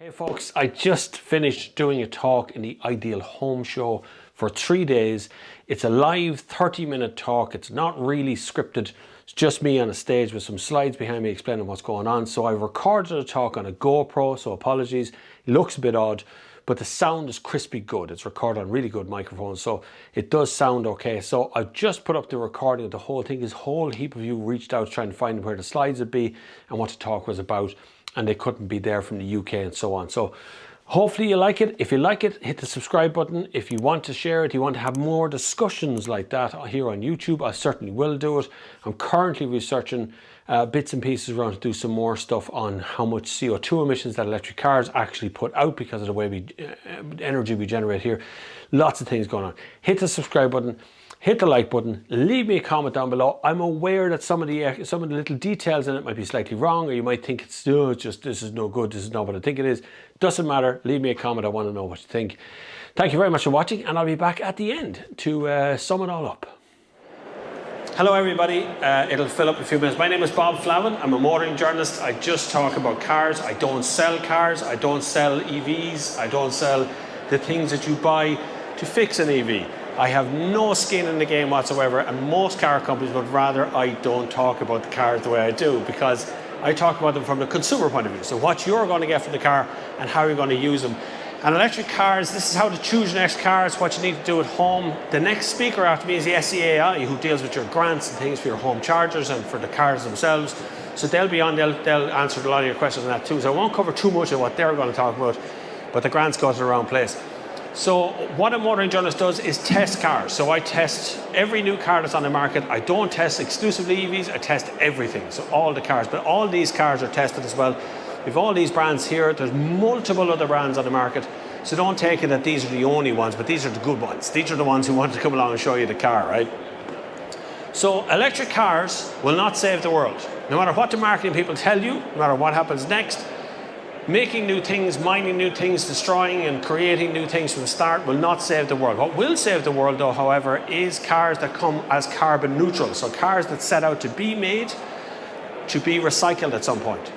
Hey folks, I just finished doing a talk in the Ideal Home Show for 3 days. It's a live 30-minute talk. It's not really scripted. It's just me on a stage with some slides behind me explaining what's going on. So I recorded a talk on a GoPro, so apologies. It looks a bit odd, but the sound is crispy good. It's recorded on really good microphones, so it does sound okay. So I just put up the recording of the whole thing. This whole heap of you reached out trying to find where the slides would be and what the talk was about, and they couldn't be there from the UK and so on. So hopefully you like it. If you like it, hit the subscribe button. If you want to share it, you want to have more discussions like that here on YouTube, I certainly will do it. I'm currently researching bits and pieces around to do some more stuff on how much CO2 emissions that electric cars actually put out because of the way energy we generate here. Lots of things going on. Hit the subscribe button. Hit the like button, leave me a comment down below. I'm aware that some of the little details in it might be slightly wrong, or you might think it's just this is no good, this is not what I think it is. Doesn't matter, leave me a comment, I want to know what you think. Thank you very much for watching, and I'll be back at the end to sum it all up. Hello everybody, it'll fill up in a few minutes. My name is Bobflavin, I'm a motoring journalist. I just talk about cars. I don't sell cars, I don't sell EVs, I don't sell the things that you buy to fix an EV. I have no skin in the game whatsoever, and most car companies would rather I don't talk about the cars the way I do, because I talk about them from the consumer point of view. So what you're going to get from the car and how you're going to use them. And electric cars, this is how to choose your next car. It's what you need to do at home. The next speaker after me is the SEAI, who deals with your grants and things for your home chargers and for the cars themselves. So they'll be on, they'll answer a lot of your questions on that too. So I won't cover too much of what they're going to talk about, but the grants go to the wrong place. So what a motoring journalist does is test cars. So I test every new car that's on the market. I don't test exclusively EVs, I test everything. So all the cars, but all these cars are tested as well. We've all these brands here. There's multiple other brands on the market. So don't take it that these are the only ones, but these are the good ones. These are the ones who want to come along and show you the car, right? So electric cars will not save the world. No matter what the marketing people tell you, no matter what happens next, making new things, mining new things, destroying and creating new things from the start will not save the world. What will save the world though, however, is cars that come as carbon neutral. So cars that set out to be made, to be recycled at some point.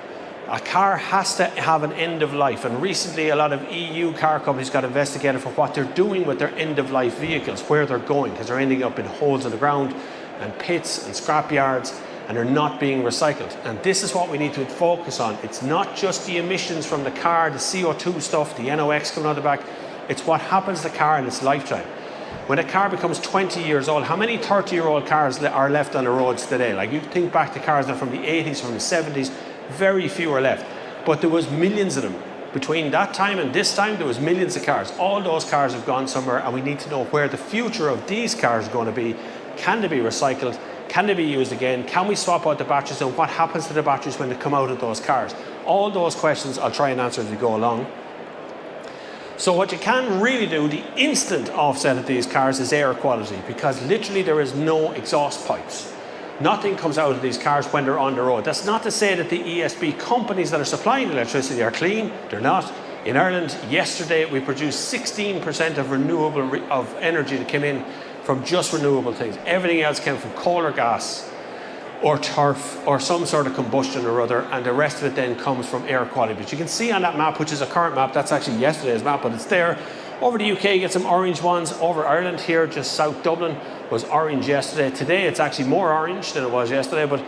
A car has to have an end of life, and recently a lot of EU car companies got investigated for what they're doing with their end of life vehicles, where they're going, because they're ending up in holes in the ground and pits and scrap yards, and they're not being recycled. And this is what we need to focus on. It's not just the emissions from the car, the CO2 stuff, the NOx coming out the back. It's what happens to the car in its lifetime. When a car becomes 20 years old, how many 30-year-old cars are left on the roads today? Like, you think back to cars that are from the 80s, from the 70s, very few are left. But there was millions of them. Between that time and this time, there was millions of cars. All those cars have gone somewhere, and we need to know where the future of these cars is going to be. Can they be recycled? Can they be used again? Can we swap out the batteries, and what happens to the batteries when they come out of those cars? All those questions I'll try and answer as we go along. So what you can really do, the instant offset of these cars, is air quality, because literally there is no exhaust pipes. Nothing comes out of these cars when they're on the road. That's not to say that the ESB companies that are supplying electricity are clean. They're not. In Ireland, yesterday, we produced 16% of renewable energy that came in from just renewable things. Everything else came from coal or gas or turf or some sort of combustion or other, and the rest of it then comes from air quality. But you can see on that map, which is a current map, that's actually yesterday's map, but it's there. Over the UK, you get some orange ones. Over Ireland here, just South Dublin, was orange yesterday. Today, it's actually more orange than it was yesterday, but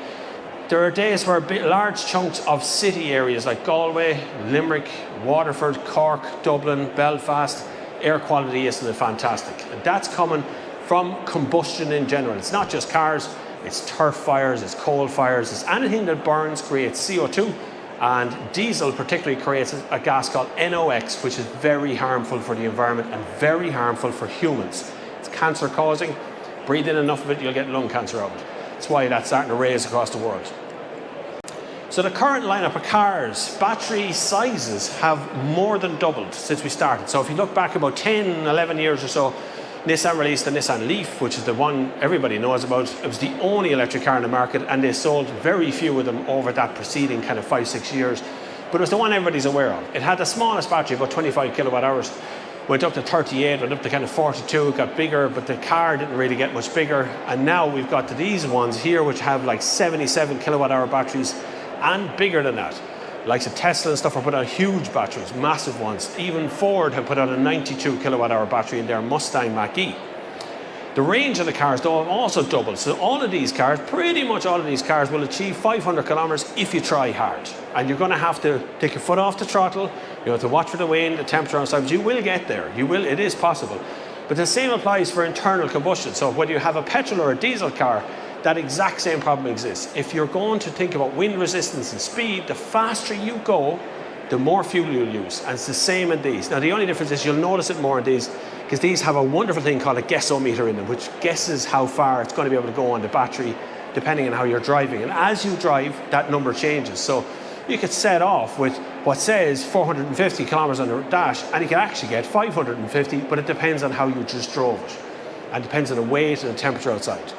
there are days where large chunks of city areas like Galway, Limerick, Waterford, Cork, Dublin, Belfast, air quality isn't fantastic. And that's coming from combustion in general. It's not just cars, it's turf fires, it's coal fires, it's anything that burns creates CO2, and diesel particularly creates a gas called NOx, which is very harmful for the environment and very harmful for humans. It's cancer causing. Breathe in enough of it, you'll get lung cancer out of it. That's why that's starting to raise across the world. So the current lineup of cars, battery sizes have more than doubled since we started. So if you look back about 10, 11 years or so, Nissan released the Nissan Leaf, which is the one everybody knows about. It was the only electric car in the market, and they sold very few of them over that preceding kind of 5-6 years. But it was the one everybody's aware of. It had the smallest battery, about 25 kilowatt hours. Went up to 38, went up to kind of 42, it got bigger, but the car didn't really get much bigger. And now we've got to these ones here, which have like 77 kilowatt hour batteries and bigger than that. Likes of Tesla and stuff have put out huge batteries, massive ones. Even Ford have put out a 92 kilowatt hour battery in their Mustang Mach-E. The range of the cars though have also doubled. So all of these cars, pretty much all of these cars will achieve 500 kilometers if you try hard. And you're going to have to take your foot off the throttle. You have to watch for the wind, the temperature outside, but you will get there. You will, it is possible. But the same applies for internal combustion. So whether you have a petrol or a diesel car, that exact same problem exists. If you're going to think about wind resistance and speed, the faster you go, the more fuel you'll use. And it's the same in these. Now the only difference is you'll notice it more in these, because these have a wonderful thing called a guessometer in them, which guesses how far it's going to be able to go on the battery, depending on how you're driving. And as you drive, that number changes. So you could set off with what says 450 kilometers on the dash, and you can actually get 550, but it depends on how you just drove it. And depends on the weight and the temperature outside.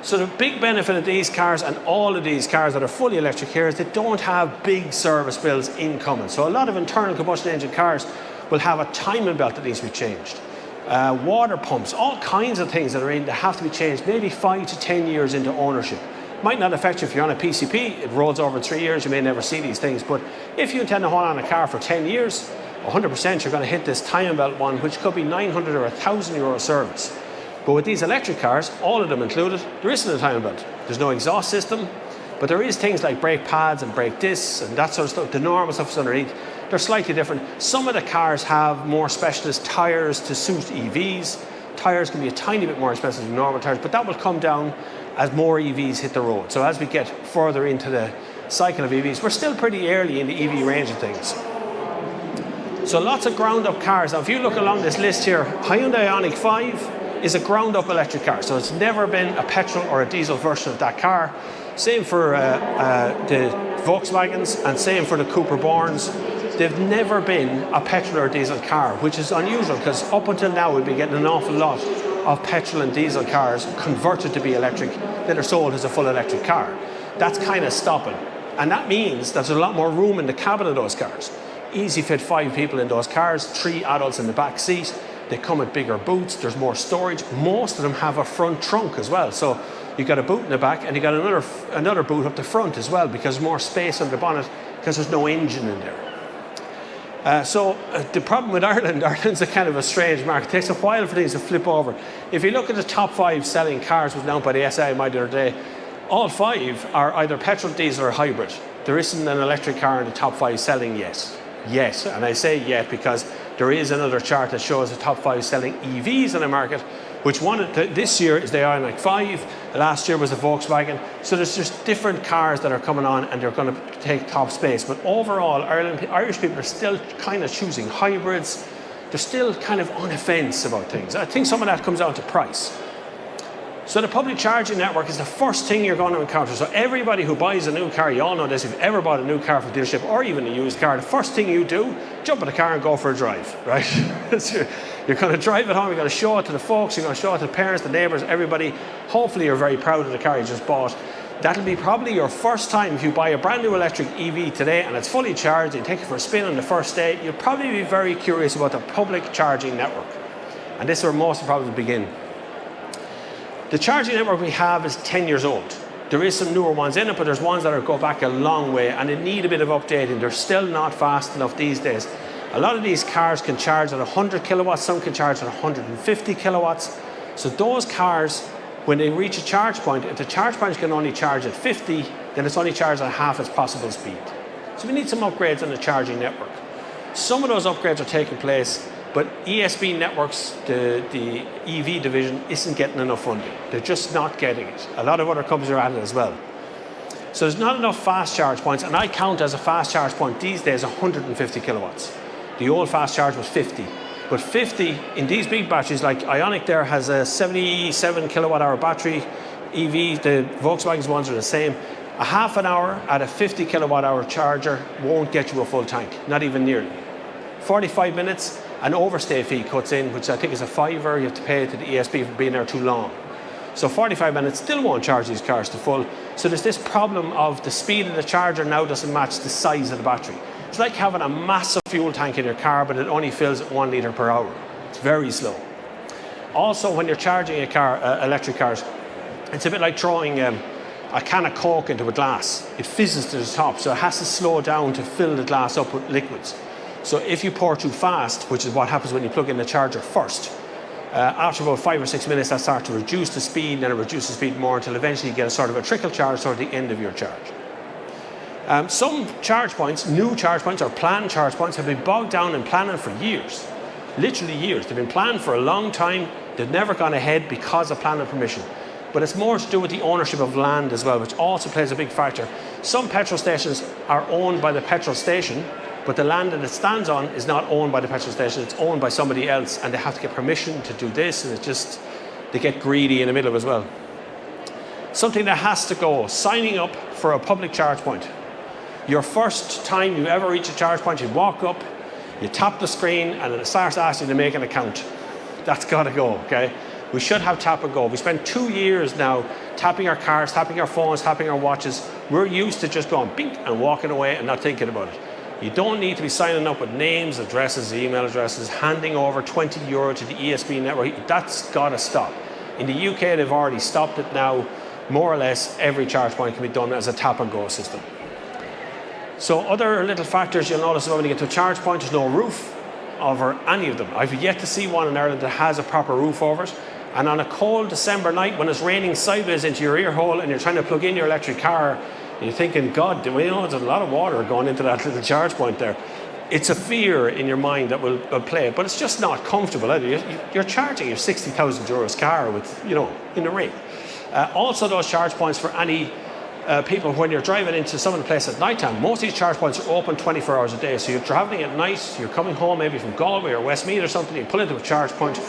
So the big benefit of these cars and all of these cars that are fully electric here is they don't have big service bills incoming. So a lot of internal combustion engine cars will have a timing belt that needs to be changed. Water pumps, all kinds of things that are in that have to be changed maybe 5 to 10 years into ownership. Might not affect you if you're on a PCP, it rolls over in 3 years, you may never see these things, but if you intend to hold on a car for 10 years, 100% you're going to hit this timing belt one, which could be 900 or 1,000 euro service. But with these electric cars, all of them included, there isn't a timing belt. There's no exhaust system, but there is things like brake pads and brake discs and that sort of stuff. The normal stuff is underneath. They're slightly different. Some of the cars have more specialist tyres to suit EVs. Tyres can be a tiny bit more expensive than normal tyres, but that will come down as more EVs hit the road. So as we get further into the cycle of EVs, we're still pretty early in the EV range of things. So lots of ground up cars. Now if you look along this list here, Hyundai Ioniq 5 is a ground up electric car. So it's never been a petrol or a diesel version of that car. Same for the Volkswagens and same for the Cooper Borns. They've never been a petrol or diesel car, which is unusual because up until now we've been getting an awful lot of petrol and diesel cars converted to be electric that are sold as a full electric car. That's kind of stopping. And that means there's a lot more room in the cabin of those cars. Easy fit 5 people in those cars, 3 adults in the back seat. They come with bigger boots, there's more storage. Most of them have a front trunk as well. So you've got a boot in the back and you've got another boot up the front as well because more space on the bonnet because there's no engine in there. The problem with Ireland's a kind of a strange market. It takes a while for things to flip over. If you look at the top 5 selling cars was announced by the SIMI the other day, all 5 are either petrol, diesel or hybrid. There isn't an electric car in the top 5 selling yet. Yet, and I say yet because there is another chart that shows the top 5 selling EVs in the market, which one this year is the Ioniq 5, last year was the Volkswagen. So there's just different cars that are coming on and they're going to take top space. But overall, Irish people are still kind of choosing hybrids. They're still kind of on the fence about things. I think some of that comes down to price. So the public charging network is the first thing you're going to encounter. So everybody who buys a new car, you all know this, if you've ever bought a new car from a dealership or even a used car, the first thing you do, jump in the car and go for a drive, right? You're going to drive it home, you're going to show it to the folks, you're going to show it to the parents, the neighbours, everybody. Hopefully you're very proud of the car you just bought. That'll be probably your first time if you buy a brand new electric EV today and it's fully charged, you take it for a spin on the first day, you'll probably be very curious about the public charging network. And this is where most of the problems begin. The charging network we have is 10 years old. There is some newer ones in it, but there's ones that go back a long way and they need a bit of updating. They're still not fast enough these days. A lot of these cars can charge at 100 kilowatts, some can charge at 150 kilowatts. So those cars, when they reach a charge point, if the charge point can only charge at 50, then it's only charged at half its possible speed. So we need some upgrades on the charging network. Some of those upgrades are taking place, but ESB Networks, the EV division, isn't getting enough funding. They're just not getting it. A lot of other companies are at it as well. So there's not enough fast charge points, and I count as a fast charge point these days 150 kilowatts. The old fast charge was 50. But 50 in these big batteries, like Ioniq there has a 77 kilowatt hour battery. EV, the Volkswagen's ones are the same. A half an hour at a 50 kilowatt hour charger won't get you a full tank, not even nearly. 45 minutes, an overstay fee cuts in, which I think is a $5 you have to pay to the ESB for being there too long. So 45 minutes still won't charge these cars to full. So there's this problem of the speed of the charger now doesn't match the size of the battery. It's like having a massive fuel tank in your car, but it only fills at 1 litre per hour. It's very slow. Also, when you're charging a car, electric cars, it's a bit like throwing a can of Coke into a glass. It fizzes to the top, so it has to slow down to fill the glass up with liquids. So if you pour too fast, which is what happens when you plug in the charger first, after about 5 or 6 minutes, that starts to reduce the speed, then it reduces the speed more until eventually you get a sort of a trickle charge toward the end of your charge. Some charge points, new charge points or planned charge points, have been bogged down in planning for years. Literally years. They've been planned for a long time. They've never gone ahead because of planning permission. But it's more to do with the ownership of land as well, which also plays a big factor. Some petrol stations are owned by the petrol station, but the land that it stands on is not owned by the petrol station, it's owned by somebody else, and they have to get permission to do this, and they get greedy in the middle as well. Something that has to go, signing up for a public charge point. Your first time you ever reach a charge point, you walk up, you tap the screen, and then it starts asking you to make an account. That's gotta go, okay? We should have tap and go. We spent 2 years now tapping our cars, tapping our phones, tapping our watches. We're used to just going bink and walking away and not thinking about it. You don't need to be signing up with names, addresses, email addresses, handing over €20 to the ESB network. That's got to stop. In the UK, they've already stopped it now. More or less, every charge point can be done as a tap and go system. So other little factors you'll notice when you get to a charge point, there's no roof over any of them. I've yet to see one in Ireland that has a proper roof over it. And on a cold December night when it's raining sideways into your ear hole and you're trying to plug in your electric car, you're thinking, God, there's a lot of water going into that little charge point there. It's a fear in your mind that will play it, but it's just not comfortable either. You're charging your €60,000 car with, in the rain. Also those charge points for any people when you're driving into some of the place at night time, most of these charge points are open 24 hours a day. So you're traveling at night, you're coming home maybe from Galway or Westmeath or something, you pull into a charge point,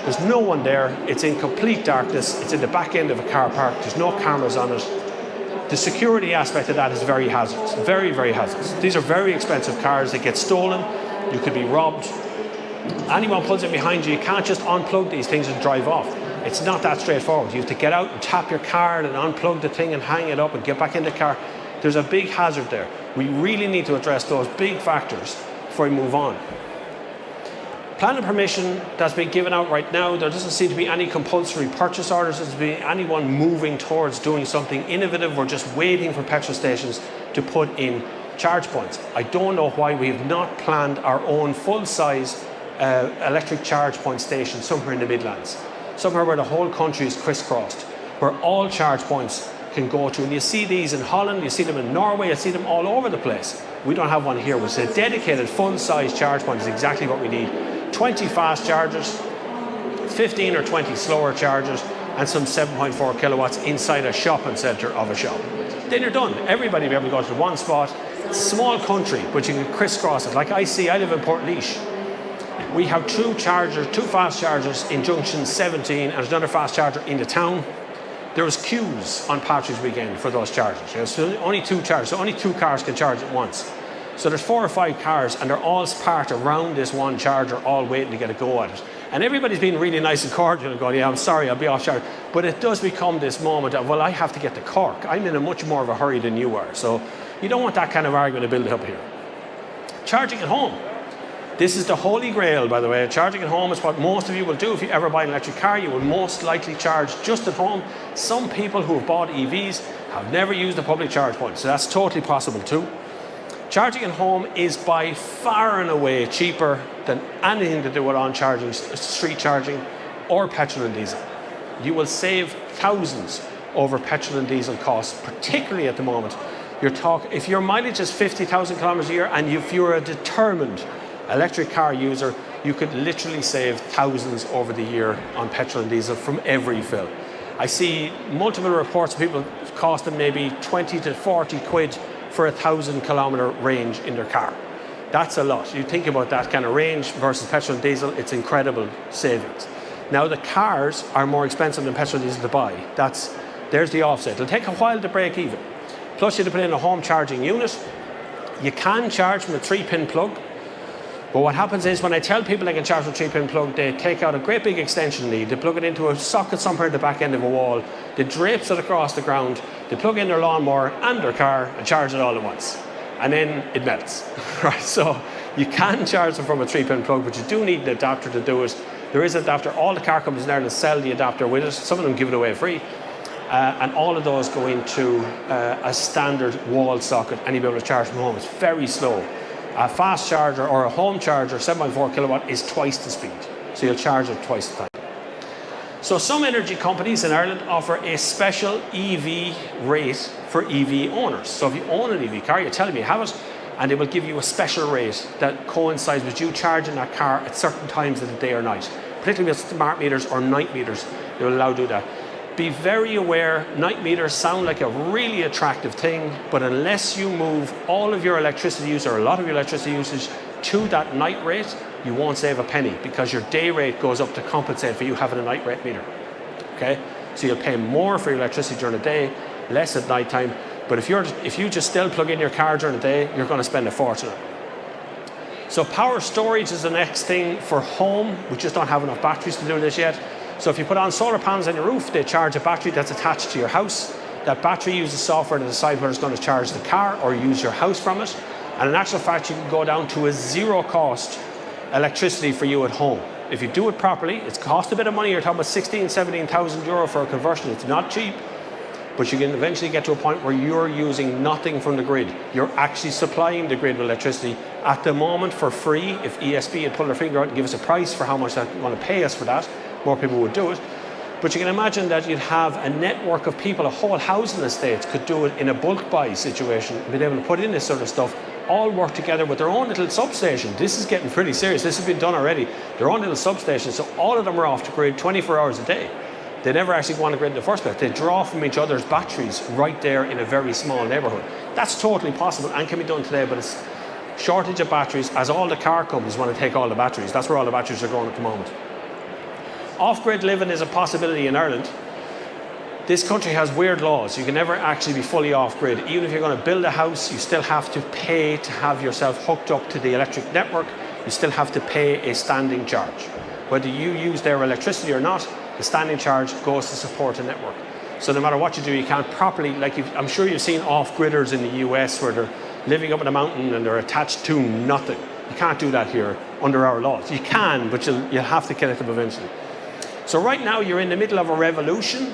there's no one there, it's in complete darkness, it's in the back end of a car park, there's no cameras on it. The security aspect of that is very hazardous, very, very hazardous. These are very expensive cars, they get stolen, you could be robbed. Anyone pulls in behind you, you can't just unplug these things and drive off. It's not that straightforward. You have to get out and tap your card and unplug the thing and hang it up and get back in the car. There's a big hazard there. We really need to address those big factors before we move on. Planning permission that's been given out right now, there doesn't seem to be any compulsory purchase orders. There doesn't seem to be anyone moving towards doing something innovative. We're just waiting for petrol stations to put in charge points. I don't know why we have not planned our own full-size electric charge point station somewhere in the Midlands, somewhere where the whole country is crisscrossed, where all charge points can go to. And you see these in Holland, you see them in Norway, you see them all over the place. We don't have one here, which is a dedicated full-size charge point is exactly what we need. 20 fast chargers, 15 or 20 slower chargers, and some 7.4 kilowatts inside a shopping centre of a shop. Then you're done. Everybody will be able to go to one spot. It's a small country, but you can crisscross it. Like I live in Portlaoise. We have two fast chargers in junction 17, and there's another fast charger in the town. There was queues on Patrick's weekend for those chargers. So only two chargers, so only 2 cars can charge at once. So there's 4 or 5 cars, and they're all parked around this one charger, all waiting to get a go at it. And everybody's been really nice and cordial and going, yeah, I'm sorry, I'll be off charge. But it does become this moment of, well, I have to get to Cork. I'm in a much more of a hurry than you are. So you don't want that kind of argument to build up here. Charging at home. This is the holy grail, by the way. Charging at home is what most of you will do. If you ever buy an electric car, you will most likely charge just at home. Some people who have bought EVs have never used a public charge point, so that's totally possible too. Charging at home is by far and away cheaper than anything to do with on-charging, street charging, or petrol and diesel. You will save thousands over petrol and diesel costs, particularly at the moment. If your mileage is 50,000 kilometers a year, and if you're a determined electric car user, you could literally save thousands over the year on petrol and diesel from every fill. I see multiple reports of people costing maybe 20 to 40 quid for a 1,000 kilometer range in their car. That's a lot. You think about that kind of range versus petrol and diesel, it's incredible savings. Now the cars are more expensive than petrol and diesel to buy. There's the offset. It'll take a while to break even. Plus you have to put in a home charging unit. You can charge from a 3-pin plug. But what happens is when I tell people they can charge with a 3-pin plug, they take out a great big extension lead, they plug it into a socket somewhere at the back end of a wall, they drapes it across the ground, they plug in their lawnmower and their car and charge it all at once. And then it melts. Right? So you can charge them from a 3-pin plug, but you do need an adapter to do it. There is an adapter. All the car companies in Ireland sell the adapter with it. Some of them give it away free. and all of those go into a standard wall socket, and you'll be able to charge from home. It's very slow. A fast charger or a home charger, 7.4 kilowatt, is twice the speed. So you'll charge it twice the time. So some energy companies in Ireland offer a special EV rate for EV owners. So if you own an EV car, you tell them you have it, and they will give you a special rate that coincides with you charging that car at certain times of the day or night. Particularly with smart meters or night meters, they will allow you to do that. Be very aware, night meters sound like a really attractive thing, but unless you move all of your electricity use or a lot of your electricity usage to that night rate, you won't save a penny, because your day rate goes up to compensate for you having a night rate meter. Okay? So you'll pay more for your electricity during the day, less at night time. But if you just still plug in your car during the day, you're going to spend a fortune. So power storage is the next thing for home. We just don't have enough batteries to do this yet. So if you put on solar panels on your roof, they charge a battery that's attached to your house. That battery uses software to decide whether it's going to charge the car or use your house from it. And in actual fact, you can go down to a zero cost electricity for you at home. If you do it properly, it's cost a bit of money. You're talking about 16,000, 17,000 euro for a conversion. It's not cheap, but you can eventually get to a point where you're using nothing from the grid. You're actually supplying the grid with electricity at the moment for free. If ESB had pulled their finger out and give us a price for how much they want to pay us for that, more people would do it. But you can imagine that you'd have a network of people, a whole housing estate could do it in a bulk buy situation, be able to put in this sort of stuff, all work together with their own little substation. This is getting pretty serious. This has been done already. Their own little substation. So all of them are off the grid 24 hours a day. They never actually go on the grid in the first place. They draw from each other's batteries right there in a very small neighborhood. That's totally possible and can be done today, but it's shortage of batteries, as all the car companies want to take all the batteries. That's where all the batteries are going at the moment. Off-grid living is a possibility in Ireland. This country has weird laws. You can never actually be fully off-grid. Even if you're going to build a house, you still have to pay to have yourself hooked up to the electric network. You still have to pay a standing charge. Whether you use their electricity or not, the standing charge goes to support the network. So no matter what you do, you can't properly, I'm sure you've seen off-gridders in the US where they're living up in a mountain and they're attached to nothing. You can't do that here under our laws. You can, but you'll have to connect them eventually. So right now you're in the middle of a revolution.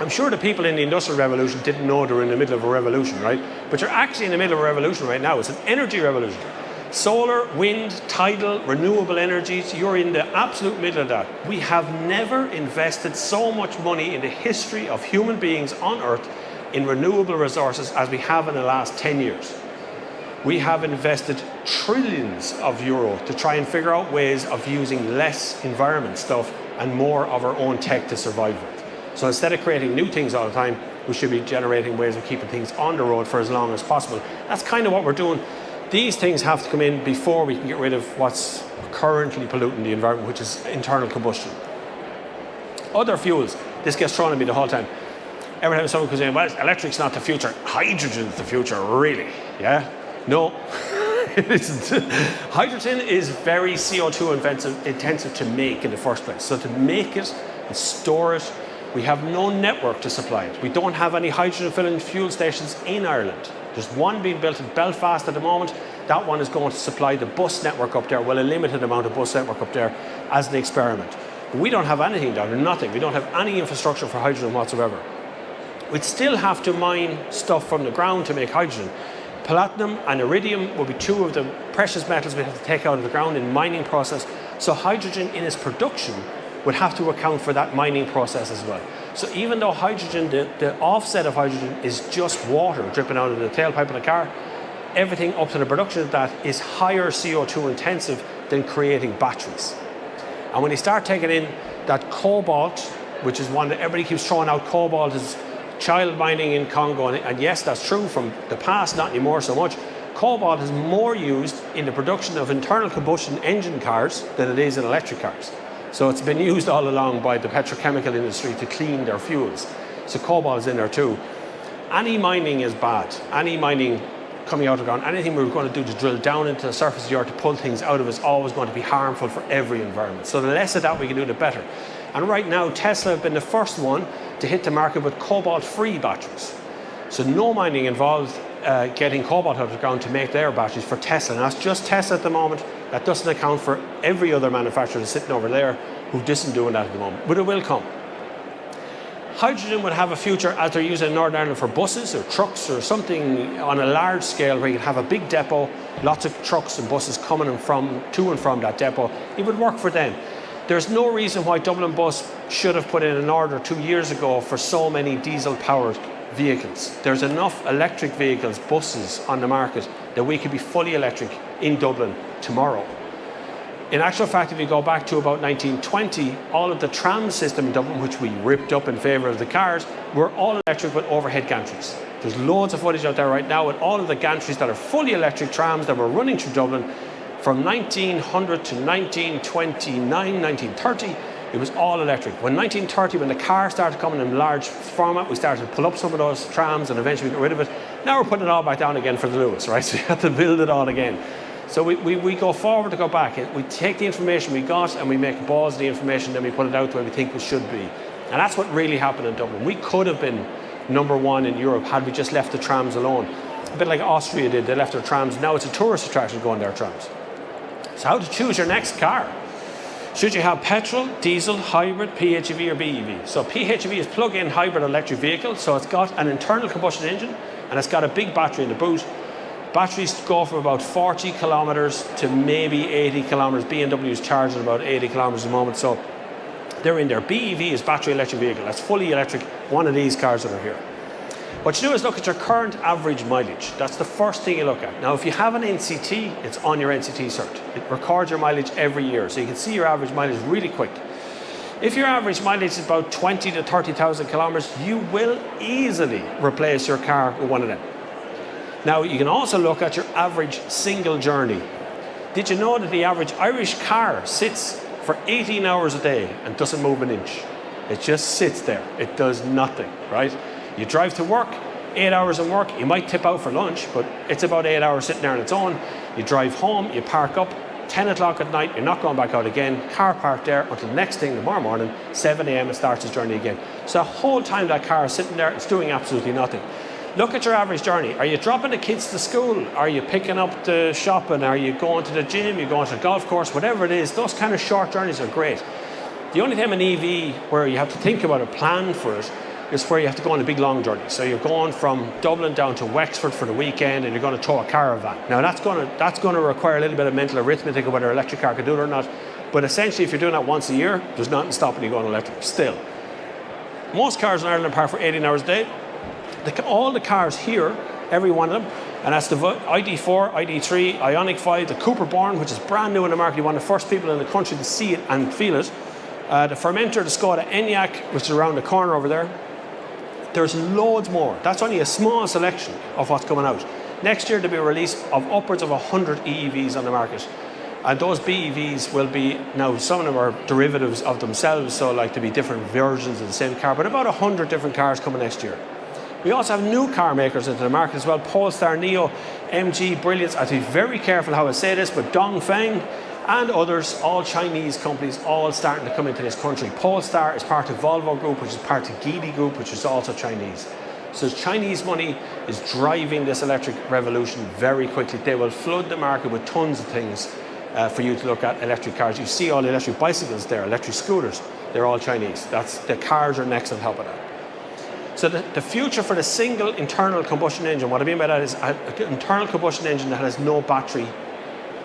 I'm sure the people in the Industrial Revolution didn't know they were in the middle of a revolution, right? But you're actually in the middle of a revolution right now. It's an energy revolution. Solar, wind, tidal, renewable energies, you're in the absolute middle of that. We have never invested so much money in the history of human beings on Earth in renewable resources as we have in the last 10 years. We have invested trillions of euro to try and figure out ways of using less environment stuff and more of our own tech to survive with. So instead of creating new things all the time, we should be generating ways of keeping things on the road for as long as possible. That's kind of what we're doing. These things have to come in before we can get rid of what's currently polluting the environment, which is internal combustion. Other fuels, this gets thrown at me the whole time. Every time someone comes in, well, electric's not the future, hydrogen's the future, really? Yeah? No, it isn't. Hydrogen is very CO2 intensive to make in the first place. So to make it and store it, we have no network to supply it. We don't have any hydrogen filling fuel stations in Ireland. There's one being built in Belfast at the moment. That one is going to supply the bus network up there, well, a limited amount of bus network up there as an experiment. But we don't have anything down there, nothing. We don't have any infrastructure for hydrogen whatsoever. We'd still have to mine stuff from the ground to make hydrogen. Platinum and iridium will be two of the precious metals we have to take out of the ground in mining process. So hydrogen in its production would have to account for that mining process as well. So even though hydrogen, the offset of hydrogen is just water dripping out of the tailpipe of the car, everything up to the production of that is higher CO2 intensive than creating batteries. And when you start taking in that cobalt, which is one that everybody keeps throwing out, cobalt is child mining in Congo, and yes, that's true from the past, not anymore so much. Cobalt is more used in the production of internal combustion engine cars than it is in electric cars. So it's been used all along by the petrochemical industry to clean their fuels. So cobalt is in there too. Any mining is bad. Any mining coming out of the ground, anything we're going to do to drill down into the surface of the earth to pull things out of it is always going to be harmful for every environment. So the less of that we can do, the better. And right now, Tesla have been the first one to hit the market with cobalt-free batteries. So no mining involved getting cobalt out of the ground to make their batteries for Tesla. And that's just Tesla at the moment. That doesn't account for every other manufacturer that's sitting over there who isn't doing that at the moment. But it will come. Hydrogen would have a future as they're using in Northern Ireland for buses or trucks or something on a large scale where you have a big depot, lots of trucks and buses coming to and from that depot. It would work for them. There's no reason why Dublin Bus should have put in an order 2 years ago for so many diesel-powered vehicles. There's enough electric vehicles, buses on the market that we could be fully electric in Dublin tomorrow. In actual fact, if you go back to about 1920, all of the tram system in Dublin, which we ripped up in favour of the cars, were all electric with overhead gantries. There's loads of footage out there right now with all of the gantries that are fully electric trams that were running through Dublin from 1900 to 1929, 1930. It was all electric. When 1930, when the car started coming in large format, we started to pull up some of those trams and eventually got rid of it. Now we're putting it all back down again for the Lewis, right? So you have to build it all again. So we go forward to go back. We take the information we got and we make balls of the information, then we put it out where we think we should be. And that's what really happened in Dublin. We could have been #1 in Europe had we just left the trams alone. A bit like Austria did, they left their trams. Now it's a tourist attraction going their trams. So how to choose your next car? Should you have petrol, diesel, hybrid, PHEV or BEV? So PHEV is plug-in hybrid electric vehicle. So it's got an internal combustion engine and it's got a big battery in the boot. Batteries go from about 40 kilometers to maybe 80 kilometers. BMW is charging about 80 kilometers a moment. So they're in there. BEV is battery electric vehicle. That's fully electric. One of these cars that are here. What you do is look at your current average mileage. That's the first thing you look at. Now, if you have an NCT, it's on your NCT cert. It records your mileage every year, so you can see your average mileage really quick. If your average mileage is about 20 to 30,000 kilometers, you will easily replace your car with one of them. Now, you can also look at your average single journey. Did you know that the average Irish car sits for 18 hours a day and doesn't move an inch? It just sits there. It does nothing, right? You drive to work, 8 hours in work, you might tip out for lunch, but it's about 8 hours sitting there on its own. You drive home, you park up, 10 o'clock at night, you're not going back out again, car parked there until the next thing tomorrow morning, 7 a.m. it starts its journey again. So the whole time that car is sitting there, it's doing absolutely nothing. Look at your average journey. Are you dropping the kids to school? Are you picking up the shopping? Are you going to the gym? You're going to the golf course? Whatever it is, those kind of short journeys are great. The only time an EV where you have to think about a plan for it is where you have to go on a big long journey. So you're going from Dublin down to Wexford for the weekend and you're going to tow a caravan. Now that's going to require a little bit of mental arithmetic of whether an electric car can do it or not. But essentially, if you're doing that once a year, there's nothing stopping you going electric still. Most cars in Ireland park for 18 hours a day. All the cars here, every one of them, and that's the ID4, ID3, Ioniq 5, the Cooper Born, which is brand new in the market, one of the first people in the country to see it and feel it. The Fermentor, the Skoda Enyaq, which is around the corner over there. There's loads more. That's only a small selection of what's coming out. Next year there'll be a release of upwards of 100 EEVs on the market. And those BEVs will be, now some of them are derivatives of themselves, so like to be different versions of the same car, but about 100 different cars coming next year. We also have new car makers into the market as well. Polestar, Neo, MG, Brilliance. I have to be very careful how I say this, but Dongfeng and others, all Chinese companies, all starting to come into this country. Polestar is part of Volvo Group, which is part of Geely Group, which is also Chinese. So Chinese money is driving this electric revolution very quickly. They will flood the market with tons of things for you to look at electric cars. You see all the electric bicycles there, electric scooters, they're all Chinese. The cars are next on top of that. So the future for the single internal combustion engine, what I mean by that is an internal combustion engine that has no battery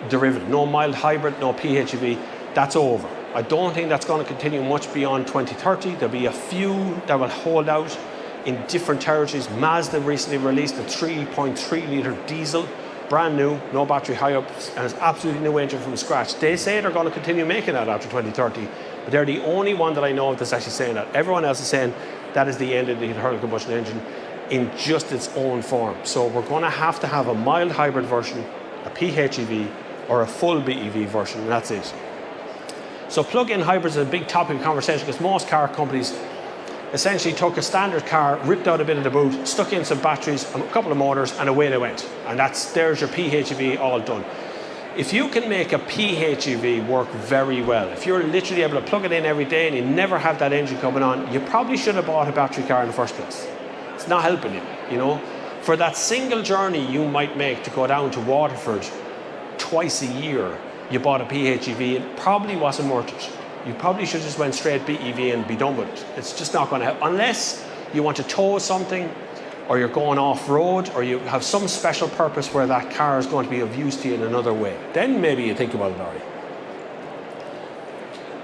derivative, no mild hybrid, no PHEV, that's over. I don't think that's going to continue much beyond 2030. There'll be a few that will hold out in different territories. Mazda recently released a 3.3 litre diesel, brand new, no battery high-ups, and it's absolutely new engine from scratch. They say they're going to continue making that after 2030, but they're the only one that I know of that's actually saying that. Everyone else is saying that is the end of the internal combustion engine in just its own form. So we're going to have a mild hybrid version, a PHEV, or a full BEV version, and that's it. So plug-in hybrids is a big topic of conversation because most car companies essentially took a standard car, ripped out a bit of the boot, stuck in some batteries, a couple of motors, and away they went. And there's your PHEV all done. If you can make a PHEV work very well, if you're literally able to plug it in every day and you never have that engine coming on, you probably should have bought a battery car in the first place. It's not helping you, you know. For that single journey you might make to go down to Waterford twice a year, you bought a PHEV, it probably wasn't worth it. You probably should just went straight BEV and be done with it. It's just not going to help unless you want to tow something, or you're going off-road, or you have some special purpose where that car is going to be of use to you in another way. Then maybe you think about it already.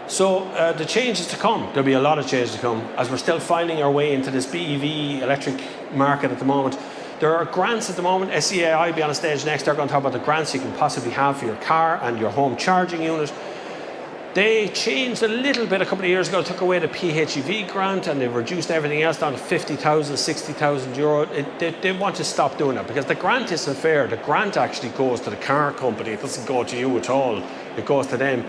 So the changes to come, there'll be a lot of changes to come as we're still finding our way into this BEV electric market at the moment. There are grants at the moment. SEAI will be on a stage next. They're going to talk about the grants you can possibly have for your car and your home charging unit. They changed a little bit a couple of years ago, took away the PHEV grant, and they've reduced everything else down to 50,000, 60,000 euro. They want to stop doing that because the grant isn't fair. The grant actually goes to the car company. It doesn't go to you at all. It goes to them.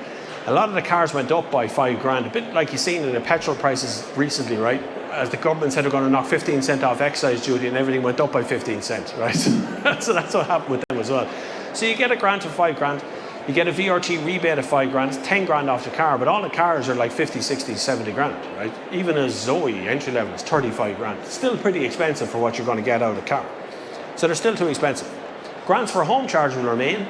A lot of the cars went up by 5 grand, a bit like you've seen in the petrol prices recently, right? As the government said they're going to knock 15 cent off excise duty and everything went up by 15 cents, right? So that's what happened with them as well. So you get a grant of 5 grand. You get a VRT rebate of 5 grand, it's 10 grand off the car, but all the cars are like 50, 60, 70 grand, right? Even a Zoe entry level is 35 grand. It's still pretty expensive for what you're going to get out of the car. So they're still too expensive. Grants for home charging will remain.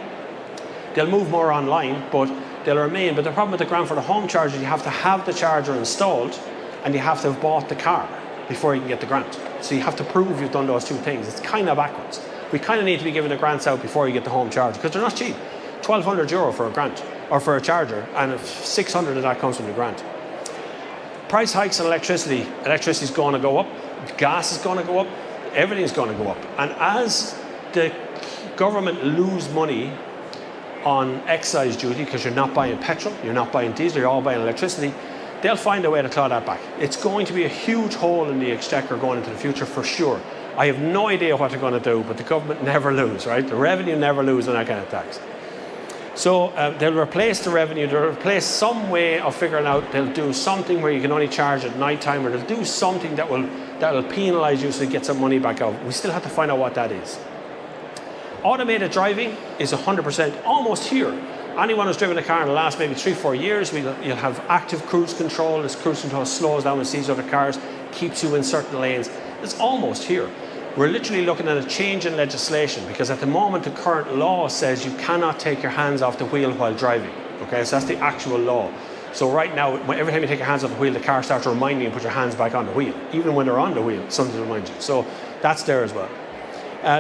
They'll move more online, but they'll remain. But the problem with the grant for the home charger, you have to have the charger installed and you have to have bought the car before you can get the grant. So you have to prove you've done those 2 things. It's kind of backwards. We kind of need to be giving the grants out before you get the home charger because they're not cheap. 1,200 euro for a grant or for a charger, and 600 of that comes from the grant. Price hikes on electricity. Electricity is going to go up. Gas is going to go up. Everything's going to go up. And as the government lose money on excise duty because you're not buying petrol, you're not buying diesel, you're all buying electricity, they'll find a way to claw that back. It's going to be a huge hole in the exchequer going into the future for sure. I have no idea what they're going to do, but the government never lose, right? The revenue never lose on that kind of tax. So they'll replace the revenue, they'll replace some way of figuring out, they'll do something where you can only charge at night time, or they'll do something that will penalise you so you get some money back out. We still have to find out what that is. Automated driving is 100% almost here. Anyone who's driven a car in the last maybe 3-4 years, you'll have active cruise control. This cruise control slows down and sees other cars, keeps you in certain lanes. It's almost here. We're literally looking at a change in legislation because at the moment the current law says you cannot take your hands off the wheel while driving. Okay, so that's the actual law. So right now, every time you take your hands off the wheel, the car starts to remind you and put your hands back on the wheel. Even when they're on the wheel, something to remind you. So that's there as well.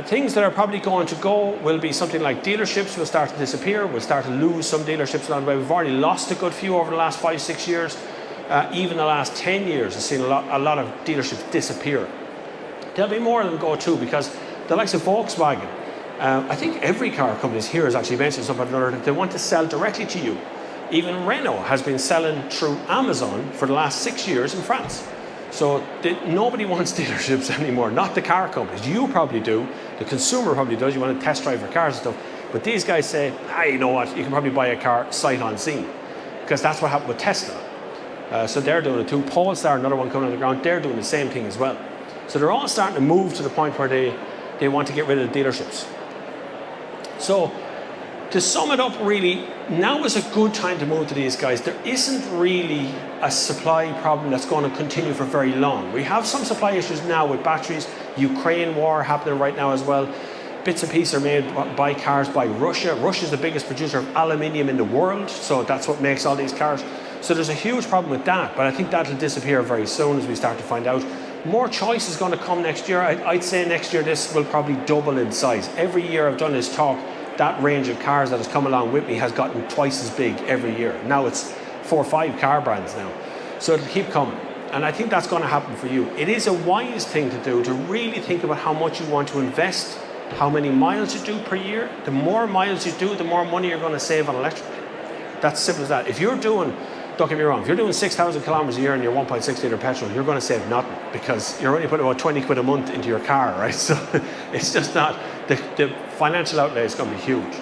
Things that are probably going to go will be something like dealerships will start to disappear. We'll start to lose some dealerships along the way. We've already lost a good few over the last 5-6 years. Even the last 10 years, I've seen a lot of dealerships disappear. There'll be more of them go too because the likes of Volkswagen, I think every car company here has actually mentioned something or another that they want to sell directly to you. Even Renault has been selling through Amazon for the last 6 years in France. So nobody wants dealerships anymore, not the car companies. You probably do, the consumer probably does, you want to test drive your cars and stuff. But these guys say, you know what, you can probably buy a car sight unseen. Because that's what happened with Tesla. So they're doing it too. Polestar, another one coming on the ground, they're doing the same thing as well. So they're all starting to move to the point where they want to get rid of the dealerships. So to sum it up really, now is a good time to move to these guys. There isn't really a supply problem that's going to continue for very long. We have some supply issues now with batteries, Ukraine war happening right now as well. Bits and pieces are made by cars by Russia. Russia is the biggest producer of aluminium in the world, so that's what makes all these cars. So there's a huge problem with that, but I think that'll disappear very soon as we start to find out. More choice is going to come next year. I'd say next year this will probably double in size. Every year I've done this talk, that range of cars that has come along with me has gotten twice as big every year. Now it's 4 or 5 car brands now. So it'll keep coming. And I think that's going to happen for you. It is a wise thing to do, to really think about how much you want to invest, how many miles you do per year. The more miles you do, the more money you're going to save on electric. That's simple as that. If you're doing, don't get me wrong, if you're doing 6,000 kilometers a year in your 1.6 litre petrol, you're going to save nothing because you're only putting about 20 quid a month into your car, right? So it's just not, the financial outlay is going to be huge.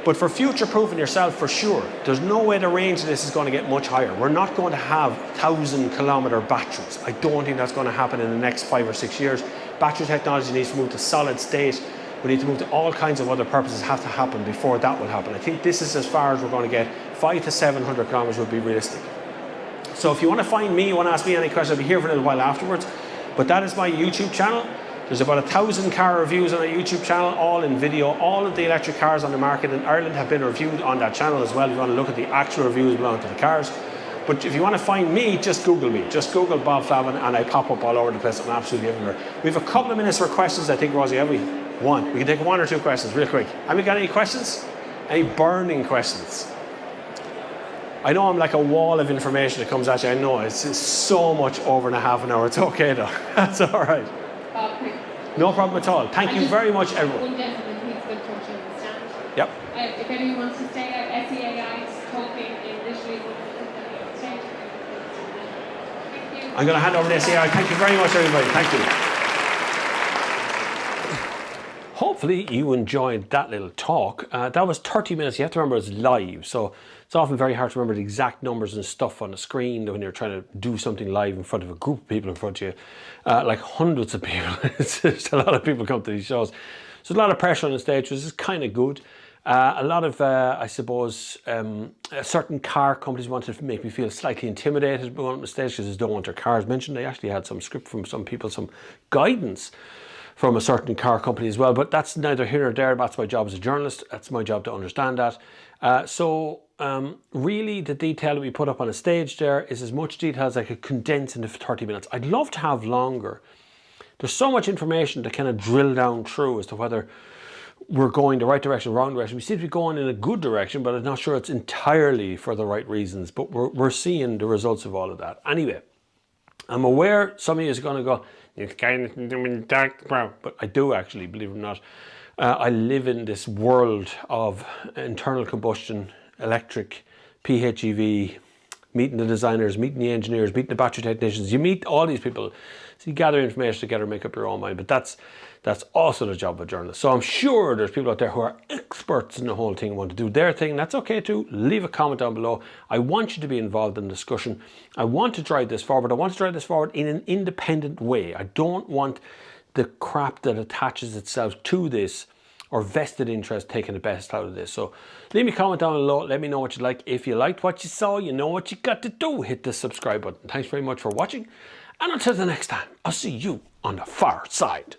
But for future-proofing yourself, for sure, there's no way the range of this is going to get much higher. We're not going to have 1,000-kilometre batteries. I don't think that's going to happen in the next 5 or 6 years. Battery technology needs to move to solid state. We need to move to all kinds of other purposes have to happen before that will happen. I think this is as far as we're going to get. 500 to 700 kilometers would be realistic. So if you want to find me, you want to ask me any questions, I'll be here for a little while afterwards. But that is my YouTube channel. There's about 1,000 car reviews on our YouTube channel, all in video. All of the electric cars on the market in Ireland have been reviewed on that channel as well. If you want to look at the actual reviews belonging to the cars. But if you want to find me, just Google me. Just Google Bobflavin and I pop up all over the place. I'm absolutely everywhere. We have a couple of minutes for questions, I think, Rosie, have we? One. We can take one or two questions real quick. Have we got any questions? Any burning questions? I know I'm like a wall of information that comes at you. I know it's so much over and a half an hour. It's okay though. That's all right. No problem at all. Thank you very much, everyone. One gentleman, he's been touching the stand. Yep. If anyone wants to stay out, SEAI is talking initially. I'm going to hand over to SEAI. Thank you very much, everybody. Thank you. Hopefully you enjoyed that little talk. That was 30 minutes. You have to remember it's live, so it's often very hard to remember the exact numbers and stuff on the screen when you're trying to do something live in front of a group of people in front of you, like hundreds of people. It's a lot of people come to these shows. So there's a lot of pressure on the stage, which is kind of good. A lot of, I suppose, certain car companies wanted to make me feel slightly intimidated on the stage because they don't want their cars mentioned. They actually had some script from some people, some guidance from a certain car company as well, but that's neither here nor there. That's my job as a journalist. That's my job to understand that. Really the detail that we put up on a stage there is as much detail as I could condense into 30 minutes. I'd love to have longer. There's so much information to kind of drill down through as to whether we're going the right direction, wrong direction. We seem to be going in a good direction, but I'm not sure it's entirely for the right reasons, but we're seeing the results of all of that. Anyway, I'm aware some of you is going to go, it's kind of dark brown, but I do actually, believe it or not. I live in this world of internal combustion, electric, PHEV, meeting the designers, meeting the engineers, meeting the battery technicians. You meet all these people, so you gather information together, make up your own mind. But that's also the job of a journalist. So I'm sure there's people out there who are experts in the whole thing, want to do their thing. That's okay too. Leave a comment down below. I want you to be involved in the discussion. I want to drive this forward. I want to drive this forward in an independent way. I don't want the crap that attaches itself to this or vested interest taking the best out of this. So leave me a comment down below. Let me know what you like. If you liked what you saw, you know what you got to do. Hit the subscribe button. Thanks very much for watching. And until the next time, I'll see you on the far side.